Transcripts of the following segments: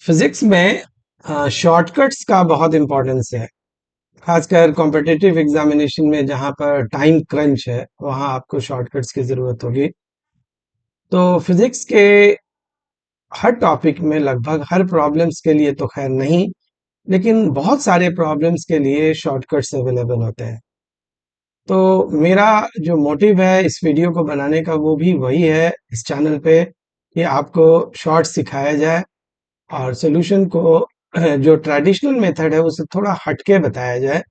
Physics में shortcuts का बहुत इम्पोर्टेंस है। खासकर कॉम्पिटिटिव एग्जामिनेशन में जहाँ पर टाइम क्रंच है वहाँ आपको शॉर्टकट्स की ज़रूरत होगी। तो फिजिक्स के हर टॉपिक में लगभग हर प्रॉब्लम्स के लिए तो खैर नहीं, लेकिन बहुत सारे प्रॉब्लम्स के लिए शॉर्टकट्स अवेलेबल होते हैं। तो मेरा जो मोटिव है इस वीडियो को बनाने का वो भी वही है इस चैनल पे कि आपको शॉर्ट सिखाया जाए और सॉल्यूशन को जो ट्रेडिशनल मेथड है उससे थोड़ा हटके बताया जाए।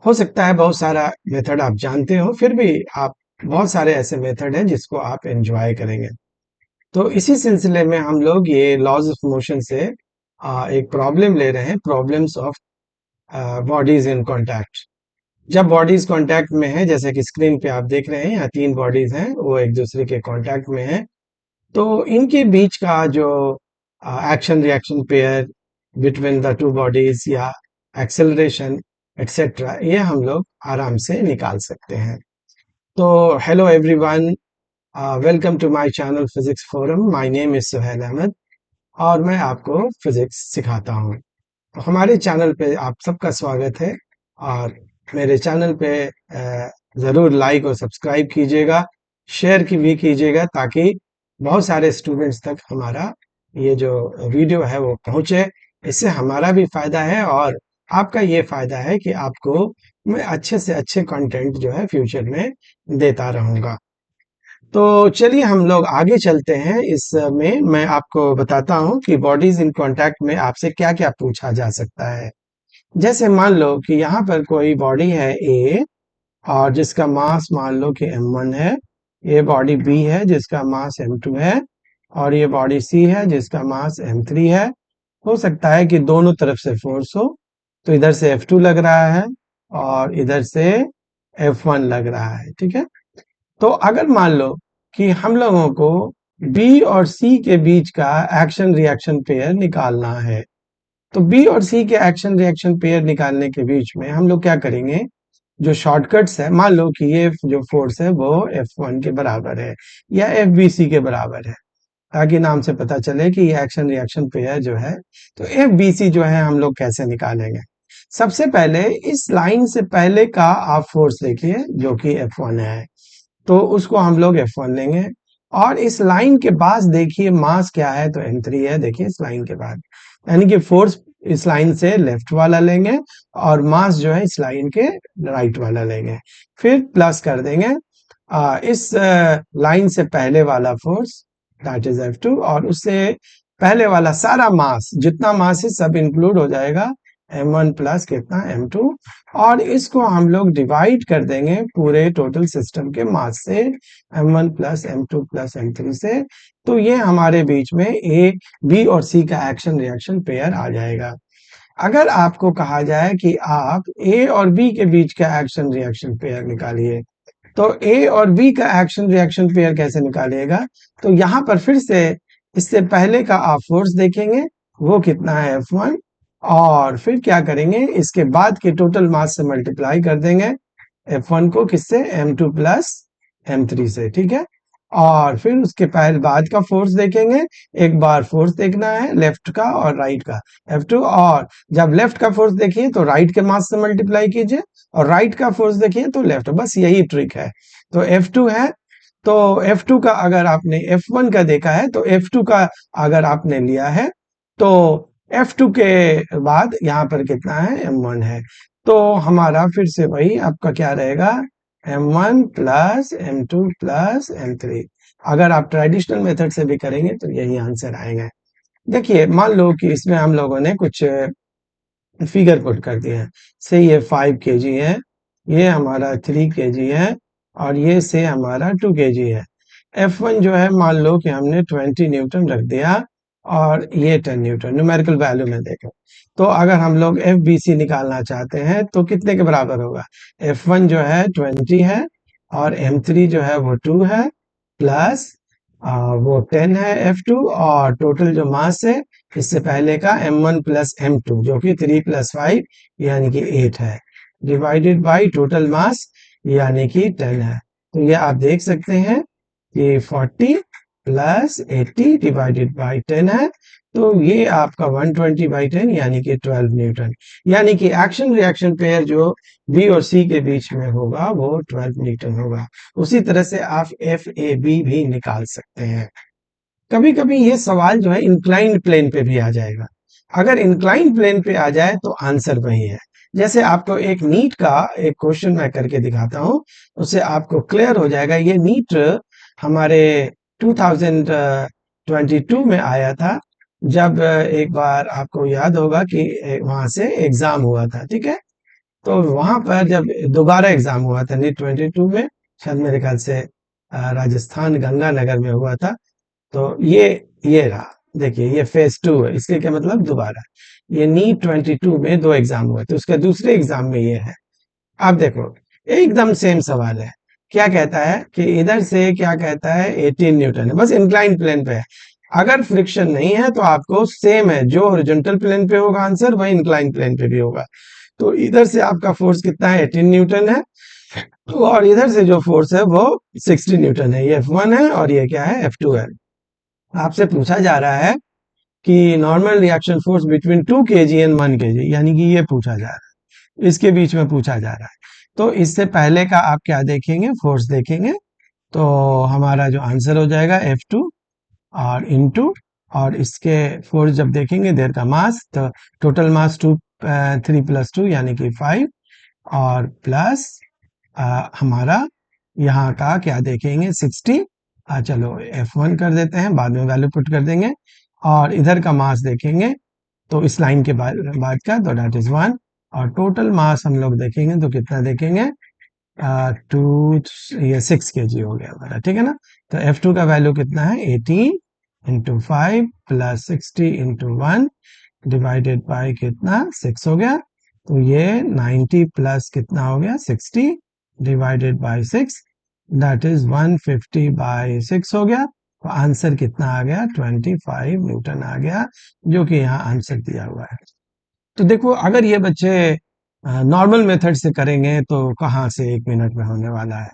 हो सकता है बहुत सारा मेथड आप जानते हो, फिर भी आप बहुत सारे ऐसे मेथड हैं जिसको आप एंजॉय करेंगे। तो इसी सिलसिले में हम लोग ये लॉज ऑफ मोशन से एक प्रॉब्लम ले रहे हैं, problems of bodies in contact. जब बॉडीज कांटेक्ट में है, जैसे कि स्क्रीन पे आप देख रहे हैं, यहाँ तीन बॉडीज हैं वो एक दूसरे के कांटेक्ट में है, तो इनके बीच का जो action reaction pair between the two bodies या एक्सेलरेशन एटसेट्रा, ये हम लोग आराम से निकाल सकते हैं। तो hello everyone, welcome to my channel physics forum. My name is Suhel Ahmad और मैं आपको फिजिक्स सिखाता हूँ। तो हमारे चैनल पे आप सबका स्वागत है और मेरे चैनल पे ज़रूर लाइक और सब्सक्राइब कीजिएगा, शेयर की भी कीजिएगा ताकि बहुत सारे स्टूडेंट्स तक हमारा ये जो वीडियो है वो पहुंचे। इससे हमारा भी फायदा है और आपका ये फायदा है कि आपको मैं अच्छे से अच्छे कंटेंट जो है फ्यूचर में देता रहूंगा। तो चलिए हम लोग आगे चलते हैं। इसमें मैं आपको बताता हूँ कि बॉडीज इन कांटेक्ट में आपसे क्या क्या पूछा जा सकता है। जैसे मान लो कि यहाँ पर कोई बॉडी है ए और जिसका मास मान लो कि m1 है। ये बॉडी बी है जिसका मास m2 है और ये बॉडी सी है जिसका मास m3 है। हो सकता है कि दोनों तरफ से फोर्स हो, तो इधर से F2 लग रहा है और इधर से F1 लग रहा है। ठीक है, तो अगर मान लो कि हम लोगों को बी और सी के बीच का एक्शन रिएक्शन पेयर निकालना है, तो बी और सी के एक्शन रिएक्शन पेयर निकालने के बीच में हम लोग क्या करेंगे, जो शॉर्टकट्स है, मान लो कि ये जो फोर्स है वो F1 के बराबर है या FBC के बराबर है, ताकि नाम से पता चले कि ये एक्शन रिएक्शन पेयर जो है। तो FBC जो है हम लोग कैसे निकालेंगे। सबसे पहले इस लाइन से पहले का आप फोर्स देखिए जो कि F1 है, तो उसको हम लोग F1 लेंगे। और इस लाइन के बाद देखिए मास क्या है, तो M3 है। देखिए इस लाइन के बाद, यानी कि फोर्स इस लाइन से लेफ्ट वाला लेंगे और मास जो है इस लाइन के राइट वाला लेंगे, फिर प्लस कर देंगे इस लाइन से पहले वाला फोर्स, दैट इज F2, और उससे पहले वाला सारा मास, जितना मास है सब इंक्लूड हो जाएगा, M1 प्लस कितना M2, और इसको हम लोग डिवाइड कर देंगे पूरे टोटल सिस्टम के मास से, M1 plus M2 plus M3 से। तो ये हमारे बीच में ए बी और सी का एक्शन रिएक्शन पेयर आ जाएगा। अगर आपको कहा जाए कि आप ए और बी के बीच का एक्शन रिएक्शन पेयर निकालिए, तो ए और बी का एक्शन रिएक्शन पेयर कैसे निकालिएगा, तो यहाँ पर फिर से इससे पहले का आप फोर्स देखेंगे वो कितना है F1, और फिर क्या करेंगे, इसके बाद के टोटल मास से मल्टीप्लाई कर देंगे F1 को, किससे, M2 प्लस M3 से। ठीक है, और फिर उसके पहले बाद का फोर्स देखेंगे, एक बार फोर्स देखना है लेफ्ट का और राइट का, F2, और जब लेफ्ट का फोर्स देखिए तो राइट के मास से मल्टीप्लाई कीजिए और राइट का फोर्स देखिए तो लेफ्ट, बस यही ट्रिक है। तो F2 है, तो F2 का अगर आपने F1 का देखा है तो F2 का अगर आपने लिया है तो F2 के बाद यहाँ पर कितना है, M1 है। तो हमारा फिर से वही आपका क्या रहेगा, M1 plus M2 plus M3। अगर आप ट्रेडिशनल मेथड से भी करेंगे तो यही आंसर आएंगे। देखिए मान लो कि इसमें हम लोगों ने कुछ फिगर पुट कर दिए हैं, से ये 5 kg है, ये हमारा 3 kg है और ये से हमारा 2 kg है। F1 जो है मान लो कि हमने 20 न्यूटन रख दिया और ये 10 न्यूटन न्यूमेरिकल वैल्यू में देखें। तो अगर हम लोग FBC निकालना चाहते हैं तो कितने के बराबर होगा, F1 जो है 20 है और M3 जो है वो 2 है, प्लस वो 10 है F2, और टोटल जो मास है इससे पहले का M1 प्लस M2 जो कि 3 प्लस 5 यानी कि 8 है, डिवाइडेड बाय टोटल मास यानी कि 10 है। तो ये आप देख सकते हैं कि 40 प्लस 80 डिवाइडेड बाय 10 है, तो ये आपका 120/10 यानी कि 12 न्यूटन, यानी कि एक्शन रिएक्शन पेयर जो बी और सी के बीच में होगा वो 12 न्यूटन होगा। उसी तरह से आप एफ ए बी भी निकाल सकते हैं। कभी कभी ये सवाल जो है इंक्लाइंड प्लेन पे भी आ जाएगा। अगर इंक्लाइंड प्लेन पे आ जाए तो आंसर वही है। जैसे आपको एक नीट का एक क्वेश्चन मैं करके दिखाता हूं, उससे आपको क्लियर हो जाएगा। ये नीट हमारे 2022 में आया था, जब एक बार आपको याद होगा कि वहां से एग्जाम हुआ था, ठीक है। तो वहां पर जब दोबारा एग्जाम हुआ था नीट 22 में, शायद मेरे ख्याल से राजस्थान गंगानगर में हुआ था। तो ये रहा, देखिए ये फेज 2 है, इसके क्या मतलब दोबारा। ये नीट 22 में दो एग्जाम हुए थे, उसके दूसरे एग्जाम में ये है। अब देखो एकदम सेम सवाल है। क्या कहता है कि इधर से क्या कहता है 18 न्यूटन है, बस इंक्लाइन प्लेन पे है। अगर फ्रिक्शन नहीं है तो आपको सेम है, जो ओरिजेंटल प्लेन पे होगा आंसर वही इंक्लाइन प्लेन पे भी होगा। तो इधर से आपका फोर्स कितना है, 18 न्यूटन है। और इधर से जो फोर्स है वो 60 न्यूटन है। ये F1 है और ये क्या है, F2 है। आपसे पूछा जा रहा है कि normal reaction force between 2 kg and 1 kg, यानी कि ये पूछा जा रहा है, इसके बीच में पूछा जा रहा है। तो इससे पहले का आप क्या देखेंगे, फोर्स देखेंगे। तो हमारा जो आंसर हो जाएगा F2 और इनटू, और इसके फोर्स जब देखेंगे देर का मास, तो टोटल मास 3 + 2 यानी कि 5, और प्लस हमारा यहाँ का क्या देखेंगे 60। चलो F1 कर देते हैं, बाद में वैल्यू पुट कर देंगे। और इधर का मास देखेंगे तो इस लाइन के बाद का, तो डेट इज 1। और टोटल मास हम लोग देखेंगे तो कितना देखेंगे, 6 kg हो गया हमारा, ठीक है ना। तो F2 का वैल्यू कितना है, 18 into 5 plus 60 into 1 divided by कितना, 6 हो गया। तो ये 90 प्लस कितना हो गया, 60 डिवाइडेड बाई 6, दैट इज 150/6 हो गया। तो आंसर कितना आ गया, 25 न्यूटन आ गया, जो कि यहाँ आंसर दिया हुआ है। तो देखो अगर ये बच्चे नॉर्मल मेथड से करेंगे तो कहाँ से 1 मिनट में होने वाला है।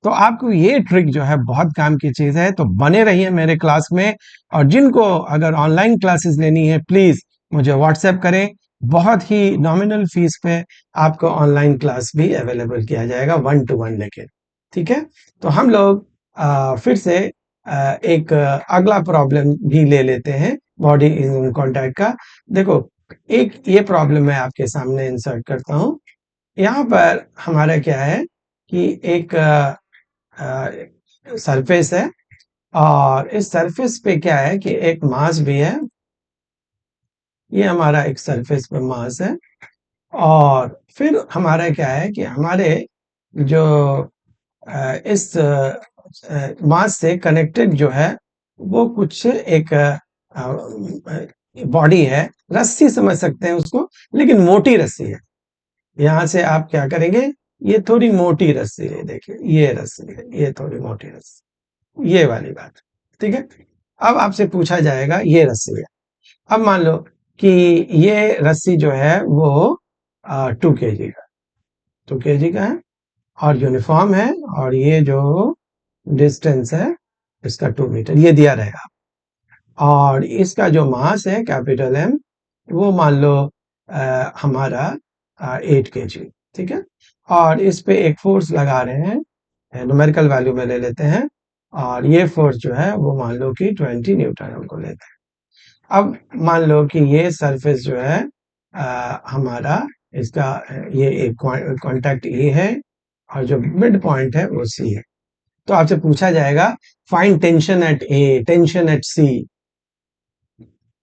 तो आपको ये ट्रिक जो है बहुत काम की चीज है, तो बने रहिए मेरे क्लास में। और जिनको अगर ऑनलाइन क्लासेस लेनी है प्लीज मुझे व्हाट्सएप करें। बहुत ही नॉमिनल फीस पे आपको ऑनलाइन क्लास भी अवेलेबल किया जाएगा, 1-to-1 लेके, ठीक है। तो हम लोग फिर से एक अगला प्रॉब्लम भी ले लेते हैं, बॉडी इन कॉन्टैक्ट का। देखो एक ये प्रॉब्लम मैं आपके सामने इंसर्ट करता हूँ। यहाँ पर हमारा क्या है कि एक सरफेस है, और इस सरफेस पे क्या है कि एक मास भी है। ये हमारा एक सरफेस पे मास है। और फिर हमारा क्या है कि हमारे जो इस मास से कनेक्टेड जो है वो कुछ एक बॉडी है, रस्सी समझ सकते हैं उसको, लेकिन मोटी रस्सी है। यहाँ से आप क्या करेंगे, ये थोड़ी मोटी रस्सी है, देखिए ये रस्सी है, ये थोड़ी मोटी रस्सी, ये वाली बात, ठीक है। अब आपसे पूछा जाएगा ये रस्सी है। अब मान लो कि ये रस्सी जो है वो 2 kg का 2 kg का है, और यूनिफॉर्म है, और ये जो डिस्टेंस है इसका 2 मीटर ये दिया रहेगा। और इसका जो मास है कैपिटल एम, वो मान लो हमारा 8 kg, ठीक है। और इस पे एक फोर्स लगा रहे हैं, न्यूमेरिकल वैल्यू में ले लेते हैं। और ये फोर्स जो है वो मान लो कि 20 न्यूटन हमको लेते हैं। अब मान लो कि ये सरफेस जो है हमारा इसका ये एक कांटेक्ट ए है, और जो मिड पॉइंट है वो सी है। तो आपसे पूछा जाएगा find tension at A, tension at C.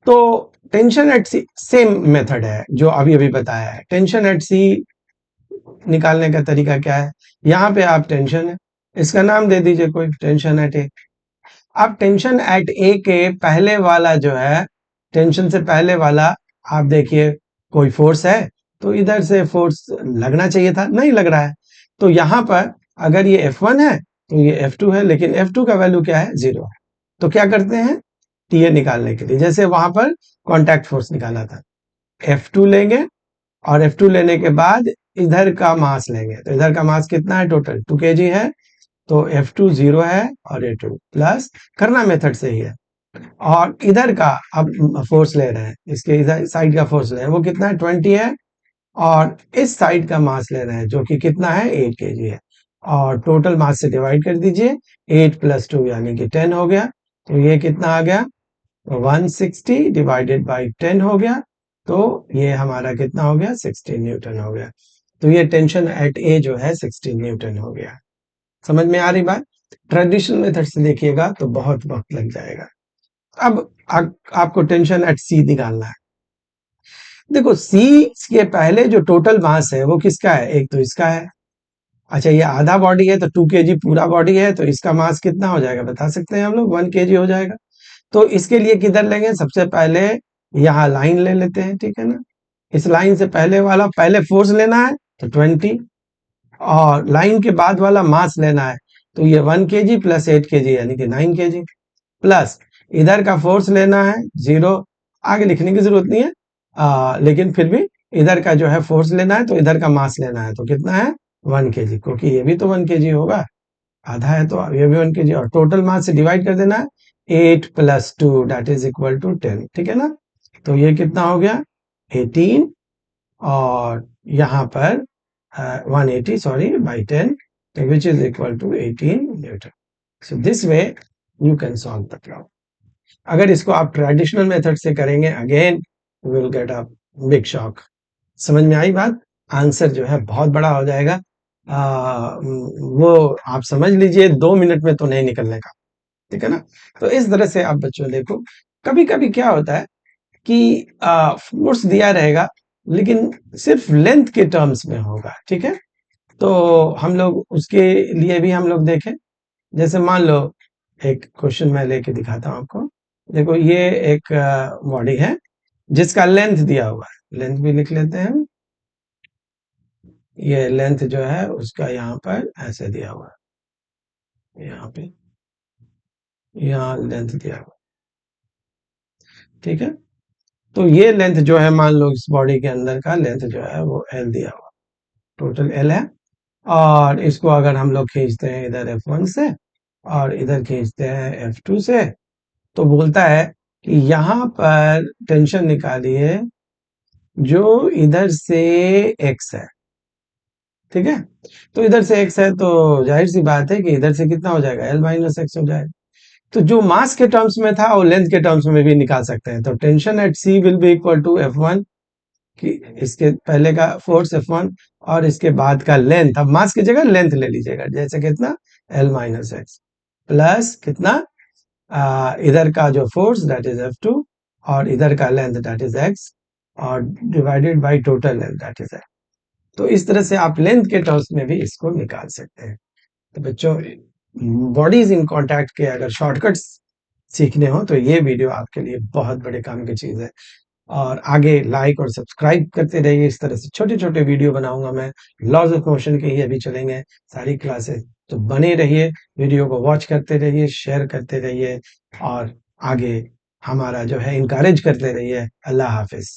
तो tension at C same method है जो अभी अभी बताया है। टेंशन एट सी निकालने का तरीका क्या है, यहाँ पे आप टेंशन है, इसका नाम दे दीजिए कोई, टेंशन एट ए। अब टेंशन एट ए के पहले वाला जो है, टेंशन से पहले वाला, आप देखिए कोई फोर्स है, तो इधर से फोर्स लगना चाहिए था, नहीं लग रहा है। तो यहां पर अगर ये F1 है तो ये F2 है, लेकिन F2 का वैल्यू क्या है, 0 है। तो क्या करते हैं, TA निकालने के लिए जैसे वहां पर कांटेक्ट फोर्स निकाला था, F2 लेंगे, और F2 लेने के बाद इधर का मास लेंगे। तो इधर का मास कितना है, टोटल 2 kg है। तो F2 0 है, और A2 प्लस, करना मेथड से ही है, और इधर का अब फोर्स ले रहे हैं, इसके इधर साइड का फोर्स ले रहे हैं, वो कितना है 20 है। और इस साइड का मास ले रहे हैं जो कि कितना है 8 केजी है। और टोटल मास से डिवाइड कर दीजिए, 8 प्लस 2 यानी कि 10 हो गया। तो ये कितना आ गया, 160 डिवाइडेड बाई 10 हो गया। तो ये हमारा कितना हो गया, 16 न्यूटन हो गया। तो ये टेंशन एट ए जो है 16 न्यूटन हो गया। समझ में आ रही बात? ट्रेडिशनल मेथड से देखिएगा तो बहुत वक्त लग जाएगा। अब आपको टेंशन एट सी निकालना है। देखो सी के पहले जो टोटल मास है वो किसका है, एक तो इसका है। अच्छा ये आधा बॉडी है तो 2 केजी, पूरा बॉडी है तो इसका मास कितना हो जाएगा बता सकते हैं हम लोग, 1 केजी हो जाएगा। तो इसके लिए किधर लेंगे, सबसे पहले यहाँ लाइन ले लेते हैं, ठीक है ना। इस लाइन से पहले वाला, पहले फोर्स लेना है तो 20, और लाइन के बाद वाला मास लेना है तो ये 1 केजी प्लस 8 केजी यानी कि 9 केजी, प्लस इधर का फोर्स लेना है 0। आगे लिखने की जरूरत नहीं है, लेकिन फिर भी इधर का जो है फोर्स लेना है तो इधर का मास लेना है तो कितना है 1 केजी, क्योंकि ये भी तो 1 केजी होगा, आधा है तो ये भी 1 केजी, और टोटल मास से डिवाइड कर देना है 8 plus 2 that is equal to 10, ठीक है ना। तो ये कितना हो गया 18, और यहाँ पर 180 sorry by 10, which is equal to 18 newton. So this way you can solve the problem. अगर इसको आप ट्रेडिशनल मेथड से करेंगे again will get a big shock. समझ में आई बात? आंसर जो है बहुत बड़ा हो जाएगा। वो आप समझ लीजिए 2 मिनट में तो नहीं निकलने का, ठीक है ना। तो इस तरह से आप बच्चों देखो, कभी कभी क्या होता है कि फोर्स दिया रहेगा लेकिन सिर्फ लेंथ के टर्म्स में होगा, ठीक है। तो हम लोग उसके लिए भी हम लोग देखें, जैसे मान लो एक क्वेश्चन मैं लेके दिखाता हूँ आपको। देखो ये एक बॉडी है जिसका लेंथ दिया हुआ है, लेंथ भी लिख लेते हैं हम। ये लेंथ जो है उसका यहाँ पर ऐसे दिया हुआ है, यहाँ पे, यहाँ लेंथ दिया हुआ, ठीक है। तो ये लेंथ जो है मान लो इस बॉडी के अंदर का लेंथ जो है वो एल दिया हुआ, टोटल एल है। और इसको अगर हम लोग खींचते हैं इधर F1 से और इधर खींचते हैं F2 से, तो बोलता है कि यहाँ पर टेंशन निकालिए जो इधर से x है, ठीक है। तो इधर से x है तो जाहिर सी बात है कि इधर से कितना हो जाएगा L माइनस एक्स हो जाएगा। तो जो मास के टर्म्स में था वो लेंथ के टर्म्स में भी निकाल सकते हैं। तो tension at C will be equal to F1 कि इसके पहले का फोर्स F1 और इसके बाद का लेंथ, अब मास की जगह लेंथ ले लीजिएगा, जैसे कितना L माइनस एक्स, प्लस कितना इधर का जो फोर्स दैट इज F2 और इधर का लेंथ दैट इज x, और divided by total length that is x। तो इस तरह से आप लेंथ के टर्म्स में भी इसको निकाल सकते हैं। तो बच्चों बॉडीज इन कांटेक्ट के अगर शॉर्टकट्स सीखने हो तो ये वीडियो आपके लिए बहुत बड़े काम की चीज है। और आगे लाइक और सब्सक्राइब करते रहिए, इस तरह से छोटे छोटे वीडियो बनाऊंगा मैं, लॉज ऑफ मोशन के ही अभी चलेंगे सारी क्लासेस। तो बने रहिए, वीडियो को वॉच करते रहिए, शेयर करते रहिए, और आगे हमारा जो है इनकरेज करते रहिए। अल्लाह हाफिज।